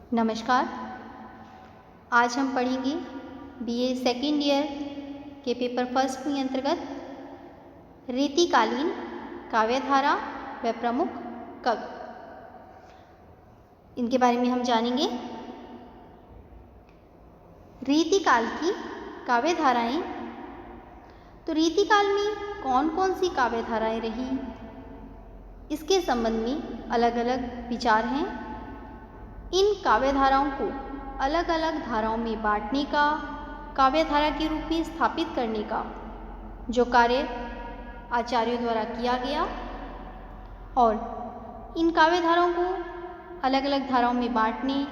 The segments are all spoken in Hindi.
नमस्कार। आज हम पढ़ेंगे बीए सेकेंड ईयर के पेपर फर्स्ट के अंतर्गत रीतिकालीन काव्यधारा व प्रमुख कवि। इनके बारे में हम जानेंगे। रीतिकाल की काव्यधाराएं। तो रीतिकाल में कौन कौन सी काव्यधाराएं रही, इसके संबंध में अलग अलग विचार हैं। इन काव्यधाराओं को अलग अलग धाराओं में बांटने का, काव्यधारा के रूप में स्थापित करने का जो कार्य आचार्यों द्वारा किया गया और इन काव्यधाराओं को अलग अलग धाराओं में बांटने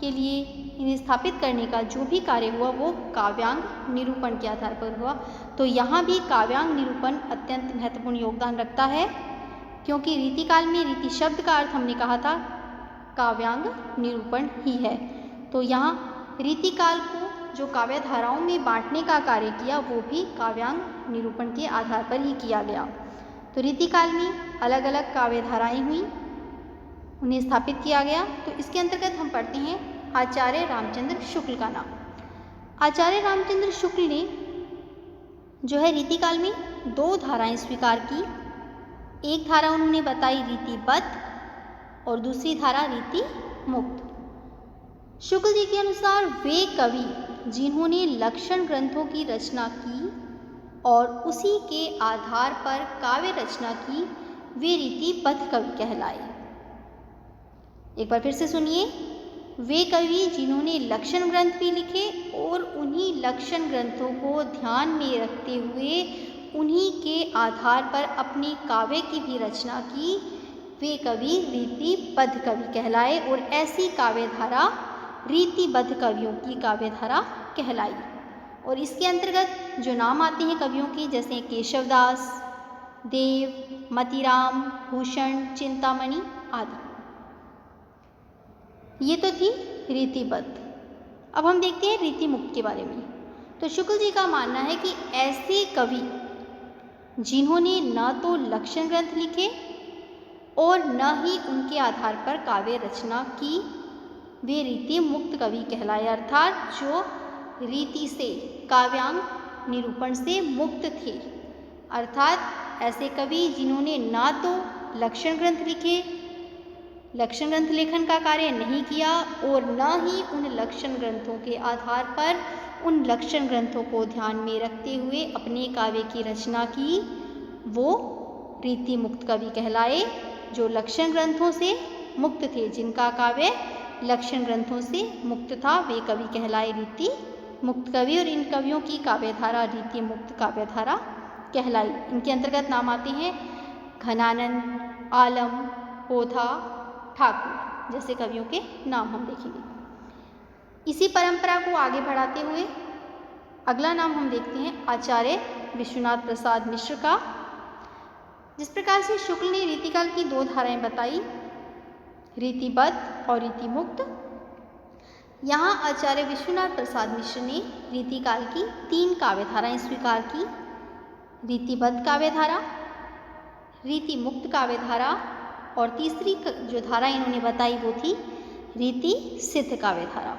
के लिए इन्हें स्थापित करने का जो भी कार्य हुआ वो काव्यांग निरूपण के आधार पर हुआ। तो यहाँ भी काव्यांग निरूपण अत्यंत महत्वपूर्ण योगदान रखता है, क्योंकि रीतिकाल में रीति शब्द का अर्थ हमने कहा था काव्यांग निरूपण ही है। तो यहाँ रीतिकाल को जो काव्यधाराओं में बांटने का कार्य किया वो भी काव्यांग निरूपण के आधार पर ही किया गया। तो रीतिकाल में अलग अलग काव्यधाराएं हुई, उन्हें स्थापित किया गया। तो इसके अंतर्गत हम पढ़ते हैं आचार्य रामचंद्र शुक्ल का नाम। आचार्य रामचंद्र शुक्ल ने जो है रीतिकाल में दो धाराएं स्वीकार की। एक धारा उन्होंने बताई रीतिबद्ध और दूसरी धारा रीति मुक्त। शुक्ल जी के अनुसार वे कवि जिन्होंने लक्षण ग्रंथों की रचना की और उसी के आधार पर काव्य रचना की वे रीतिबद्ध कवि कहलाए। एक बार फिर से सुनिए। वे कवि जिन्होंने लक्षण ग्रंथ भी लिखे और उन्हीं लक्षण ग्रंथों को ध्यान में रखते हुए उन्हीं के आधार पर अपने काव्य की भी रचना की, वे कवि रीतिबद्ध कवि कहलाए और ऐसी काव्यधारा रीतिबद्ध कवियों की काव्यधारा कहलाई। और इसके अंतर्गत जो नाम आते हैं कवियों के, जैसे केशवदास, देव, मतीराम, भूषण, चिंतामणि आदि। ये तो थी रीतिबद्ध। अब हम देखते हैं रीतिमुक्त के बारे में। तो शुक्ल जी का मानना है कि ऐसे कवि जिन्होंने न तो लक्षण ग्रंथ लिखे और न ही उनके आधार पर काव्य रचना की, वे रीति मुक्त कवि कहलाए, अर्थात जो रीति से काव्यांग निरूपण से मुक्त थे। अर्थात ऐसे कवि जिन्होंने ना तो लक्षण ग्रंथ लिखे, लक्षण ग्रंथ लेखन का कार्य नहीं किया और न ही उन लक्षण ग्रंथों के आधार पर उन लक्षण ग्रंथों को ध्यान में रखते हुए अपने काव्य की रचना की, वो रीति मुक्त कवि कहलाए। जो लक्षण ग्रंथों से मुक्त थे, जिनका काव्य लक्षण ग्रंथों से मुक्त था, वे कवि कहलाए रीति मुक्त कवि। और इन कवियों की काव्यधारा रीति मुक्त काव्यधारा कहलाई। इनके अंतर्गत नाम आते हैं घनानंद, आलम, पोधा, ठाकुर जैसे कवियों के नाम हम देखेंगे। इसी परंपरा को आगे बढ़ाते हुए अगला नाम हम देखते हैं आचार्य विश्वनाथ प्रसाद मिश्र का। जिस प्रकार से शुक्ल ने रीतिकाल की दो धाराएं बताई, रीतिबद्ध और रीतिमुक्त, यहाँ आचार्य विश्वनाथ प्रसाद मिश्र ने रीतिकाल की तीन काव्यधाराएं स्वीकार की। रीतिबद्ध काव्यधारा, रीतिमुक्त काव्यधारा और तीसरी जो धारा इन्होंने बताई वो थी रीति सिद्ध काव्यधारा।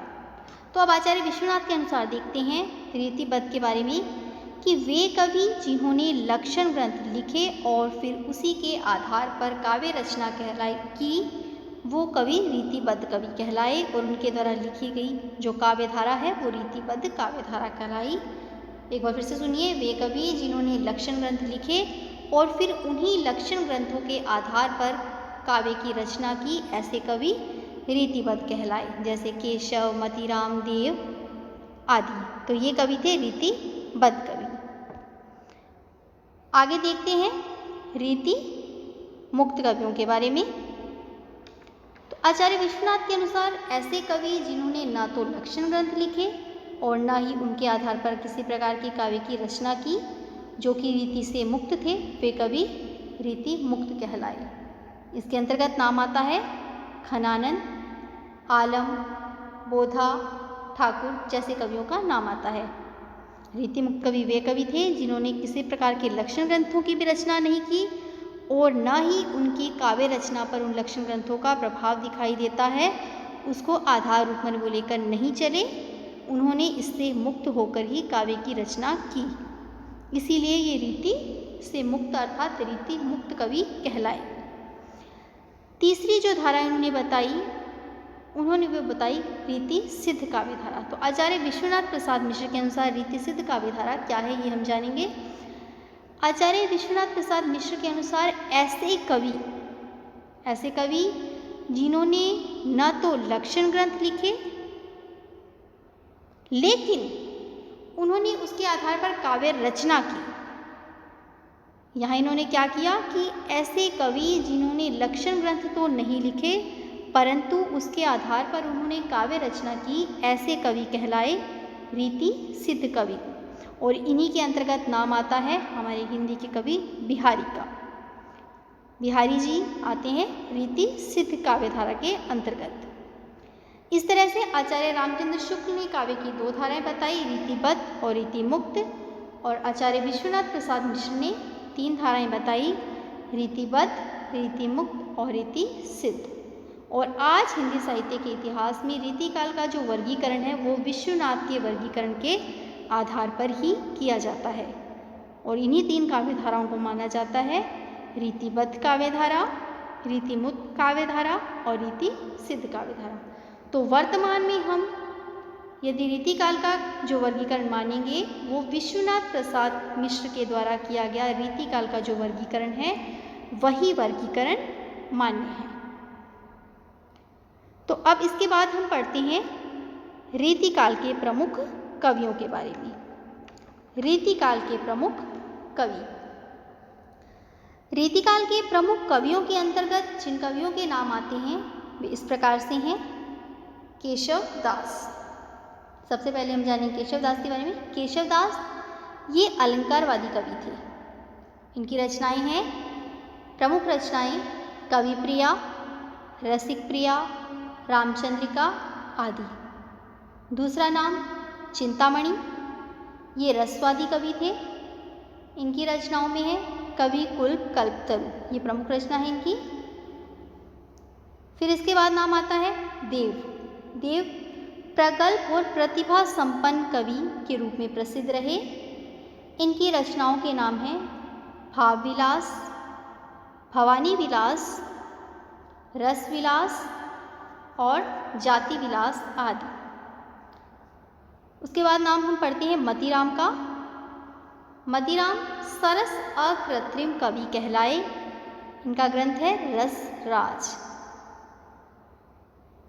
तो अब आचार्य विश्वनाथ के अनुसार देखते हैं रीतिबद्ध के बारे में कि वे कवि जिन्होंने लक्षण ग्रंथ लिखे और फिर उसी के आधार पर काव्य रचना कहलाई की, वो कवि रीतिबद्ध कवि कहलाए और उनके द्वारा लिखी गई जो काव्यधारा है वो रीतिबद्ध काव्यधारा कहलाई। एक बार फिर से सुनिए। वे कवि जिन्होंने लक्षण ग्रंथ लिखे और फिर उन्हीं लक्षण ग्रंथों के आधार पर काव्य की रचना की, ऐसे कवि रीतिबद्ध कहलाए, जैसे केशव, मतीराम, देव आदि। तो ये कवि थे रीतिबद्ध कवि। आगे देखते हैं रीति मुक्त कवियों के बारे में। तो आचार्य विश्वनाथ के अनुसार ऐसे कवि जिन्होंने ना तो लक्षण ग्रंथ लिखे और ना ही उनके आधार पर किसी प्रकार की काव्य की रचना की, जो कि रीति से मुक्त थे, वे कवि रीति मुक्त कहलाए। इसके अंतर्गत नाम आता है घनानंद, आलम, बोधा, ठाकुर जैसे कवियों का नाम आता है। रीतिमुक्त कवि वे कवि थे जिन्होंने किसी प्रकार के लक्षण ग्रंथों की भी रचना नहीं की और न ही उनकी काव्य रचना पर उन लक्षण ग्रंथों का प्रभाव दिखाई देता है उसको आधार रूप में वो लेकर नहीं चले, उन्होंने इससे मुक्त होकर ही काव्य की रचना की। इसीलिए ये रीति से मुक्त अर्थात रीति मुक्त कवि कहलाए। तीसरी जो धारा उन्होंने वो बताई रीति सिद्ध काव्य धारा। तो आचार्य विश्वनाथ प्रसाद मिश्र के अनुसार रीति सिद्ध काव्य धारा क्या है ये हम जानेंगे। आचार्य विश्वनाथ प्रसाद मिश्र के अनुसार ऐसे कवि जिन्होंने न तो लक्षण ग्रंथ लिखे, लेकिन उन्होंने उसके आधार पर काव्य रचना की। यहाँ इन्होंने क्या किया कि ऐसे कवि जिन्होंने लक्षण ग्रंथ तो नहीं लिखे परंतु उसके आधार पर उन्होंने काव्य रचना की, ऐसे कवि कहलाए रीति सिद्ध कवि। और इन्हीं के अंतर्गत नाम आता है हमारे हिंदी के कवि बिहारी का। बिहारी जी आते हैं रीति सिद्ध काव्य धारा के अंतर्गत। इस तरह से आचार्य रामचंद्र शुक्ल ने काव्य की दो धाराएं बताई, रीतिबद्ध और रीति मुक्त, और आचार्य विश्वनाथ प्रसाद मिश्र ने तीन धाराएं बताई, रीतिबद्ध, रीति मुक्त और रीति सिद्ध। और आज हिंदी साहित्य के इतिहास में रीतिकाल का जो वर्गीकरण है वो विश्वनाथ के वर्गीकरण के आधार पर ही किया जाता है। और इन्हीं तीन काव्य धाराओं को माना जाता है रीतिबद्ध काव्य धारा, रीति मुक्त काव्य धारा और रीति सिद्ध काव्य धारा। तो वर्तमान में हम यदि रीतिकाल का जो वर्गीकरण मानेंगे वो विश्वनाथ प्रसाद मिश्र के द्वारा किया गया रीतिकाल का जो वर्गीकरण है वही वर्गीकरण मान्य है। तो अब इसके बाद हम पढ़ते हैं रीतिकाल के प्रमुख कवियों के बारे में। रीतिकाल के प्रमुख कवि। रीतिकाल के प्रमुख कवियों के अंतर्गत जिन कवियों के नाम आते हैं वे इस प्रकार से हैं। केशव दास, सबसे पहले हम जानेंगे केशव दास के बारे में। केशव दास ये अलंकारवादी कवि थे। इनकी रचनाएं हैं, प्रमुख रचनाएं कवि प्रिया, रसिक प्रिया, रामचंद्रिका आदि। दूसरा नाम चिंतामणि, ये रसवादी कवि थे। इनकी रचनाओं में है कवि कुल कल्पतरु, ये प्रमुख रचना है इनकी। फिर इसके बाद नाम आता है देव। देव प्रगल्भ और प्रतिभा संपन्न कवि के रूप में प्रसिद्ध रहे। इनकी रचनाओं के नाम हैं भाव विलास, भवानी विलास, रस विलास और जाति विलास आदि। उसके बाद नाम हम पढ़ते हैं मतीराम का। मतीराम सरस अकृत्रिम कवि कहलाए। इनका ग्रंथ है रस राज।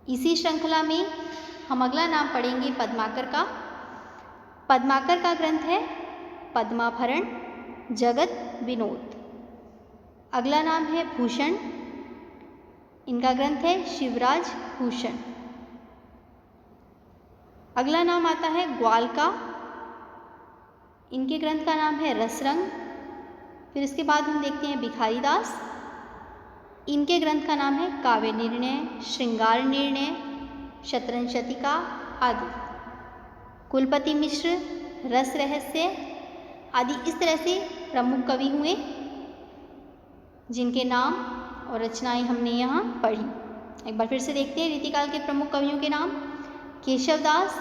इसी श्रृंखला में हम अगला नाम पढ़ेंगे पद्माकर का। पद्माकर का ग्रंथ है पद्माभरण जगत विनोद। अगला नाम है भूषण। इनका ग्रंथ है शिवराज भूषण। अगला नाम आता है ग्वाल का। इनके ग्रंथ का नाम है रसरंग। फिर इसके बाद हम देखते हैं भिखारी दास। इनके ग्रंथ का नाम है काव्य निर्णय, श्रृंगार निर्णय, शतरंज शतिका आदि। कुलपति मिश्र रस रहस्य आदि। इस तरह से प्रमुख कवि हुए जिनके नाम और रचनाएं हमने यहाँ पढ़ी। एक बार फिर से देखते हैं रीतिकाल के प्रमुख कवियों के नाम। केशव दास,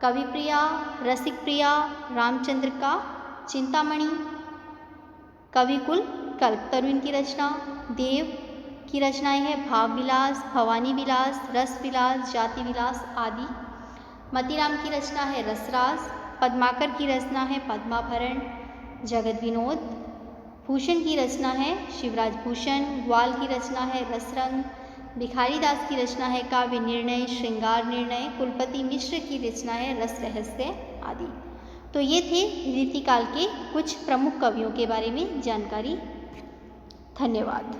कवि प्रिया, रसिक प्रिया, रामचंद्रिका, चिंतामणि, कवि कुल कल्पतरु इनकी रचना। देव की रचनाएं हैं भाव विलास, भवानी विलास, रस विलास, जाति विलास आदि। मतीराम की रचना है रसराज। पद्माकर की रचना है पद्माभरण जगत विनोद। भूषण की रचना है शिवराज भूषण। ग्वाल की रचना है रसरंग। भिखारी दास की रचना है काव्य निर्णय, श्रृंगार निर्णय। कुलपति मिश्र की रचना है रस रहस्य आदि। तो ये थे रीतिकाल के कुछ प्रमुख कवियों के बारे में जानकारी। धन्यवाद।